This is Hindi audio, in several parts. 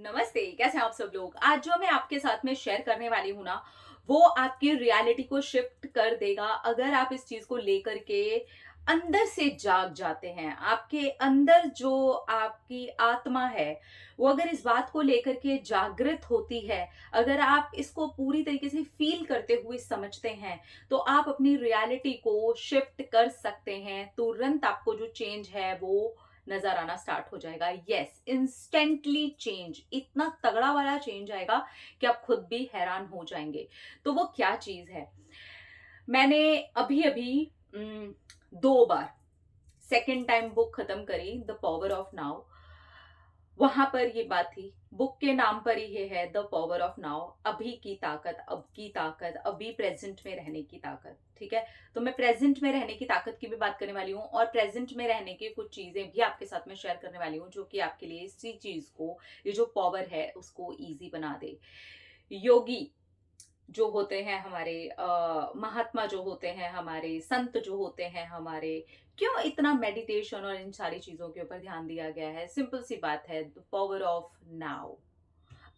नमस्ते, कैसे हैं आप सब लोग। आज जो मैं आपके साथ में शेयर करने वाली हूँ ना, वो आपकी रियलिटी को शिफ्ट कर देगा अगर आप इस चीज को लेकर के अंदर से जाग जाते हैं। आपके अंदर जो आपकी आत्मा है, वो अगर इस बात को लेकर के जागृत होती है, अगर आप इसको पूरी तरीके से फील करते हुए समझते हैं, तो आप अपनी रियलिटी को शिफ्ट कर सकते हैं। तुरंत आपको जो चेंज है वो नजर आना स्टार्ट हो जाएगा। यस, इंस्टेंटली चेंज, इतना तगड़ा वाला चेंज आएगा कि आप खुद भी हैरान हो जाएंगे। तो वो क्या चीज है? मैंने अभी अभी 2 बार सेकेंड टाइम बुक खत्म करी, द पावर ऑफ नाउ। वहां पर ये बात थी, बुक के नाम पर ही ये है, द पावर ऑफ नाउ। अभी की ताकत, अब की ताकत, अभी प्रेजेंट में रहने की ताकत। ठीक है, तो मैं प्रेजेंट में रहने की ताकत की भी बात करने वाली हूँ और प्रेजेंट में रहने की कुछ चीजें भी आपके साथ में शेयर करने वाली हूँ, जो कि आपके लिए इसी चीज को, ये जो पावर है उसको इजी बना दे। योगी जो होते हैं हमारे, महात्मा जो होते हैं हमारे, संत जो होते हैं हमारे, क्यों इतना मेडिटेशन और इन सारी चीजों के ऊपर ध्यान दिया गया है? सिंपल सी बात है, द पावर ऑफ नाउ।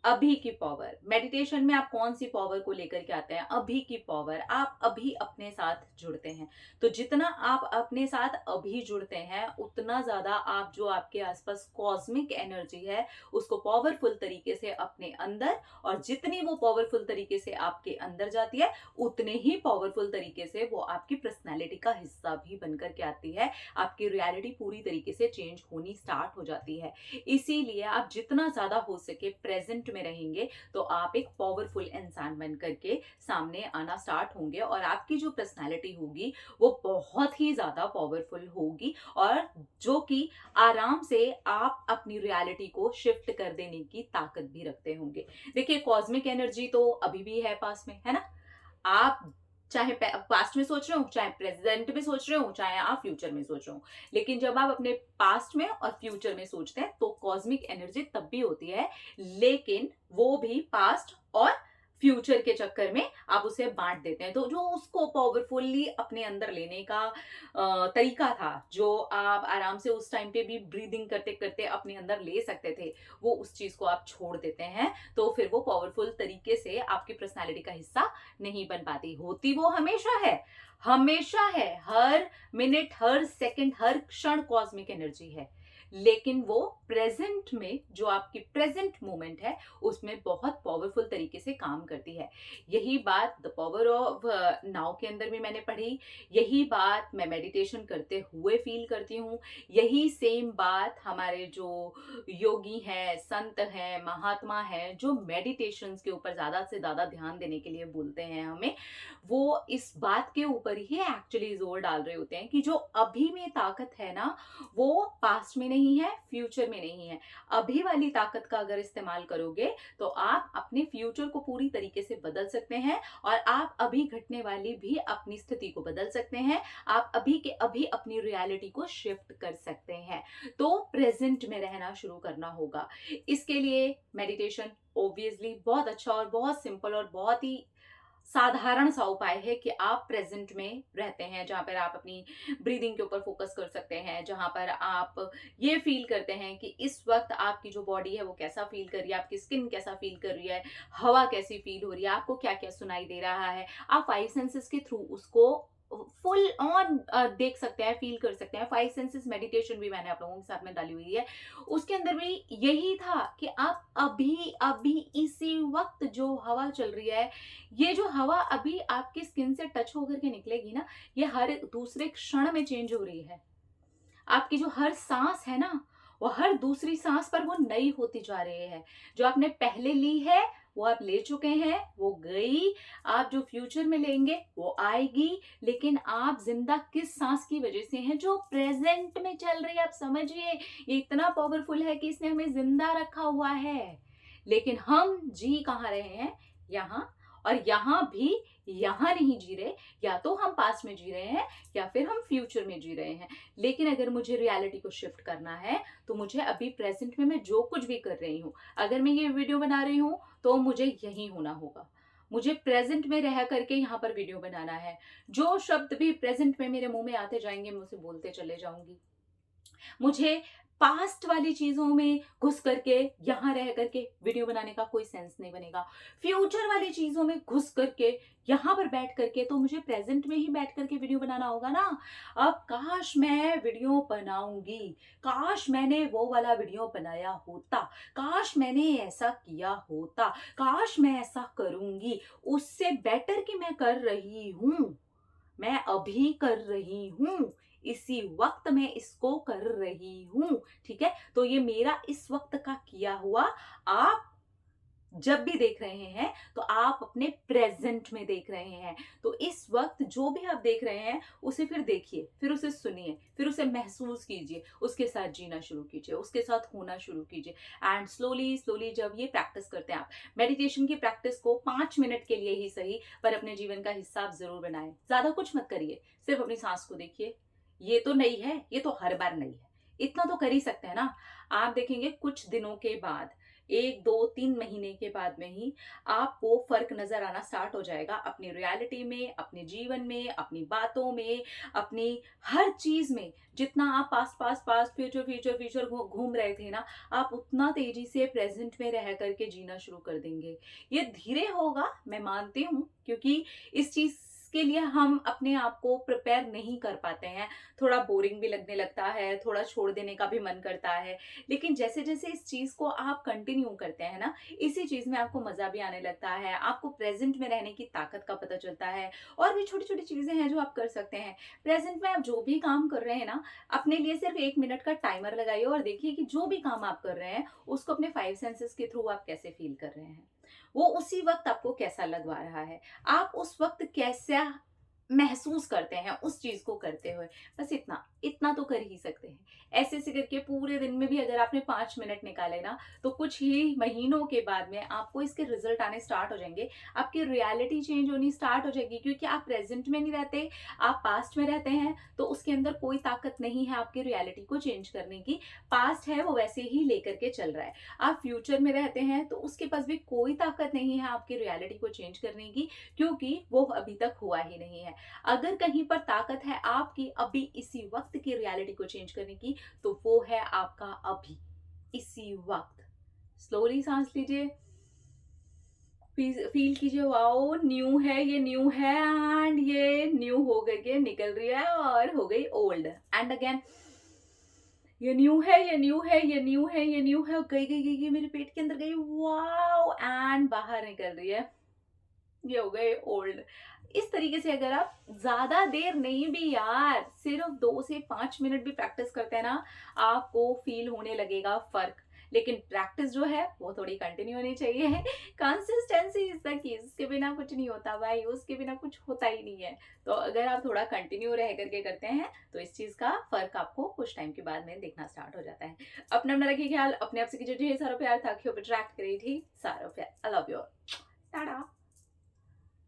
अभी की पावर। मेडिटेशन में आप कौन सी पावर को लेकर के आते हैं? अभी की पावर। आप अभी अपने साथ जुड़ते हैं, तो जितना आप अपने साथ अभी जुड़ते हैं, उतना ज्यादा आप जो आपके आसपास कॉस्मिक एनर्जी है उसको पावरफुल तरीके से अपने अंदर, और जितनी वो पावरफुल तरीके से आपके अंदर जाती है, उतने ही पावरफुल तरीके से वो आपकी पर्सनैलिटी का हिस्सा भी बनकर के आती है। आपकी रियलिटी पूरी तरीके से चेंज होनी स्टार्ट हो जाती है। इसीलिए आप जितना ज्यादा हो सके प्रेजेंट में रहेंगे, तो आप एक पावरफुल इंसान बन करके सामने आना स्टार्ट होंगे, और आपकी जो पर्सनालिटी होगी वो बहुत ही ज्यादा पावरफुल होगी, और जो कि आराम से आप अपनी रियलिटी को शिफ्ट कर देने की ताकत भी रखते होंगे। देखिए, कॉस्मिक एनर्जी तो अभी भी है पास में, है ना। आप चाहे पास्ट में सोच रहे हो, चाहे प्रेजेंट में सोच रहे हो, चाहे आप फ्यूचर में सोच रहे हो, लेकिन जब आप अपने पास्ट में और फ्यूचर में सोचते हैं तो कॉस्मिक एनर्जी तब भी होती है, लेकिन वो भी पास्ट और फ्यूचर के चक्कर में आप उसे बांट देते हैं। तो जो उसको पावरफुली अपने अंदर लेने का तरीका था, जो आप आराम से उस टाइम पे भी ब्रीदिंग करते करते अपने अंदर ले सकते थे, वो उस चीज को आप छोड़ देते हैं, तो फिर वो पावरफुल तरीके से आपकी पर्सनालिटी का हिस्सा नहीं बन पाती। होती वो हमेशा है, हमेशा है, हर मिनट, हर सेकंड, हर क्षण कॉस्मिक एनर्जी है, लेकिन वो प्रेजेंट में, जो आपकी प्रेजेंट मोमेंट है, उसमें बहुत पावरफुल तरीके से काम करती है। यही बात द पावर ऑफ नाउ के अंदर भी मैंने पढ़ी, यही बात मैं मेडिटेशन करते हुए फील करती हूँ, यही सेम बात हमारे जो योगी हैं, संत हैं, महात्मा हैं, जो मेडिटेशंस के ऊपर ज्यादा से ज्यादा ध्यान देने के लिए बोलते हैं हमें, वो इस बात के ऊपर ही एक्चुअली जोर डाल रहे होते हैं कि जो अभी में ताकत है ना, वो पास्ट में नहीं है, फ्यूचर में नहीं है। अभी वाली ताकत का अगर इस्तेमाल करोगे, तो आप अपने फ्यूचर को पूरी तरीके से बदल सकते हैं, और आप अभी घटने वाली भी अपनी स्थिति को बदल सकते हैं। आप अभी के अभी अपनी रियलिटी को शिफ्ट कर सकते हैं। तो प्रेजेंट में रहना शुरू करना होगा। इसके लिए मेडिटेशन ऑब्वियसली बहुत अच्छा और बहुत सिंपल और बहुत ही साधारण सा उपाय है कि आप प्रेजेंट में रहते हैं, जहां पर आप अपनी ब्रीदिंग के ऊपर फोकस कर सकते हैं, जहां पर आप ये फील करते हैं कि इस वक्त आपकी जो बॉडी है वो कैसा फील कर रही है, आपकी स्किन कैसा फील कर रही है, हवा कैसी फील हो रही है, आपको क्या क्या सुनाई दे रहा है। आप 5 सेंसेस के थ्रू उसको फुल ऑन देख सकते हैं, फील कर सकते हैं। 5 सेंसेस मेडिटेशन भी मैंने आप लोगों के साथ में डाली हुई है, उसके अंदर भी यही था कि आप अभी अभी इसी वक्त जो हवा चल रही है, ये जो हवा अभी आपकी स्किन से टच होकर के निकलेगी ना, ये हर दूसरे क्षण में चेंज हो रही है। आपकी जो हर सांस है ना, वो हर दूसरी सांस पर वो नई होती जा रही है। जो आपने पहले ली है वो आप ले चुके हैं, वो गई। आप जो फ्यूचर में लेंगे वो आएगी, लेकिन आप जिंदा किस सांस की वजह से हैं? जो प्रेजेंट में चल रही है। आप समझिए, ये इतना पावरफुल है कि इसने हमें जिंदा रखा हुआ है, लेकिन हम जी कहाँ रहे हैं? यहाँ। और यहाँ भी, यहाँ नहीं जी रहे। या तो हम पास्ट में जी रहे हैं, या फिर हम फ्यूचर में जी रहे हैं। लेकिन अगर मुझे रियलिटी को शिफ्ट करना है, तो मुझे अभी प्रेजेंट में मैं जो कुछ भी कर रही हूँ, अगर मैं ये वीडियो बना रही हूँ, तो मुझे यही होना होगा। मुझे प्रेजेंट में रह करके यहाँ पर वीडियो बनाना है। जो शब्द भी प्रेजेंट में मेरे मुंह में आते जाएंगे, मैं उसे बोलते चले जाऊंगी। मुझे पास्ट वाली चीजों में घुस करके, यहाँ रह करके वीडियो बनाने का कोई सेंस नहीं बनेगा। फ्यूचर वाली चीजों में घुस करके, यहाँ पर बैठ करके तो मुझे प्रेजेंट में ही बैठ करके वीडियो बनाना होगा ना। अब काश मैं वीडियो बनाऊंगी, काश मैंने वो वाला वीडियो बनाया होता, काश मैंने ऐसा किया होता, काश मैं ऐसा करूंगी, उससे बेटर कि मैं कर रही हूं, मैं अभी कर रही हूं, इसी वक्त मैं इसको कर रही हूं। ठीक है, तो ये मेरा इस वक्त का किया हुआ आप जब भी देख रहे हैं तो आप अपने प्रेजेंट में देख रहे हैं। तो इस वक्त जो भी आप देख रहे हैं उसे फिर देखिए, फिर उसे सुनिए, फिर उसे महसूस कीजिए, उसके साथ जीना शुरू कीजिए, उसके साथ होना शुरू कीजिए। एंड स्लोली स्लोली जब ये प्रैक्टिस करते हैं आप, मेडिटेशन की प्रैक्टिस को 5 मिनट के लिए ही सही पर अपने जीवन का हिस्सा आप जरूर बनाएं। ज्यादा कुछ मत करिए, सिर्फ अपनी सांस को देखिए। ये तो नहीं है, ये तो हर बार नहीं है, इतना तो कर ही सकते हैं ना। आप देखेंगे कुछ दिनों के बाद, 1 2 3 महीने के बाद में ही आपको फर्क नजर आना स्टार्ट हो जाएगा अपनी रियलिटी में, अपने जीवन में, अपनी बातों में, अपनी हर चीज में। जितना आप पास पास पास फ्यूचर फ्यूचर फ्यूचर घूम रहे थे ना, आप उतना तेजी से प्रेजेंट में रह करके जीना शुरू कर देंगे। ये धीरे होगा, मैं मानती हूँ, क्योंकि इस चीज के लिए हम अपने आप को प्रिपेयर नहीं कर पाते हैं। थोड़ा बोरिंग भी लगने लगता है, थोड़ा छोड़ देने का भी मन करता है। लेकिन जैसे जैसे इस चीज को आप कंटिन्यू करते हैं ना, इसी चीज में आपको मजा भी आने लगता है, आपको प्रेजेंट में रहने की ताकत का पता चलता है। और भी छोटी छोटी चीजें हैं जो आप कर सकते हैं। प्रेजेंट में आप जो भी काम कर रहे हैं ना, अपने लिए सिर्फ 1 मिनट का टाइमर लगाइए और देखिए कि जो भी काम आप कर रहे हैं उसको अपने 5 सेंसेस के थ्रू आप कैसे फील कर रहे हैं, वो उसी वक्त आपको कैसा लगवा रहा है, आप उस वक्त कैसा महसूस करते हैं उस चीज को करते हुए। बस इतना इतना तो कर ही सकते हैं। ऐसे ऐसे करके पूरे दिन में भी अगर आपने 5 मिनट निकाले ना, तो कुछ ही महीनों के बाद में आपको इसके रिजल्ट आने स्टार्ट हो जाएंगे। आपकी रियलिटी चेंज होनी स्टार्ट हो जाएगी, क्योंकि आप प्रेजेंट में नहीं रहते, आप पास्ट में रहते हैं। तो उसके अंदर कोई ताकत नहीं है आपकी रियलिटी को चेंज करने की। पास्ट है वो वैसे ही लेकर के चल रहा है। आप फ्यूचर में रहते हैं तो उसके पास भी कोई ताकत नहीं है आपकी रियलिटी को चेंज करने की, क्योंकि वो अभी तक हुआ ही नहीं है। अगर कहीं पर ताकत है आपकी अभी इसी वक्त की रियलिटी को चेंज करने की, तो वो है आपका अभी इसी वक्त। स्लोली सांस लीजिए, फील कीजिए, वाओ न्यू है, ये न्यू है, एंड ये न्यू हो करके निकल रही है और हो गई ओल्ड। एंड अगेन, ये न्यू है, ये न्यू है, ये न्यू है, ये न्यू है, गई गई गई गई मेरे पेट के अंदर गई, वाओ, एंड बाहर निकल रही है, ये हो गए ओल्ड। इस तरीके से अगर आप ज्यादा देर नहीं भी यार, सिर्फ 2 से 5 मिनट भी प्रैक्टिस करते हैं ना, आपको फील होने लगेगा फर्क। लेकिन प्रैक्टिस जो है वो थोड़ी कंटिन्यू होनी चाहिए। कंसिस्टेंसी इज द की, उसके बिना कुछ नहीं होता भाई, उसके बिना कुछ होता ही नहीं है। तो अगर आप थोड़ा कंटिन्यू रह करके करते हैं तो इस चीज का फर्क आपको कुछ टाइम के बाद में दिखना स्टार्ट हो जाता है। अपना अपना रखिए ख्याल, अपने आप से कीजिए ढेर सारा प्यार, ताकि अट्रैक्ट करिए ढेर सारा प्यार। I love you. टाटा।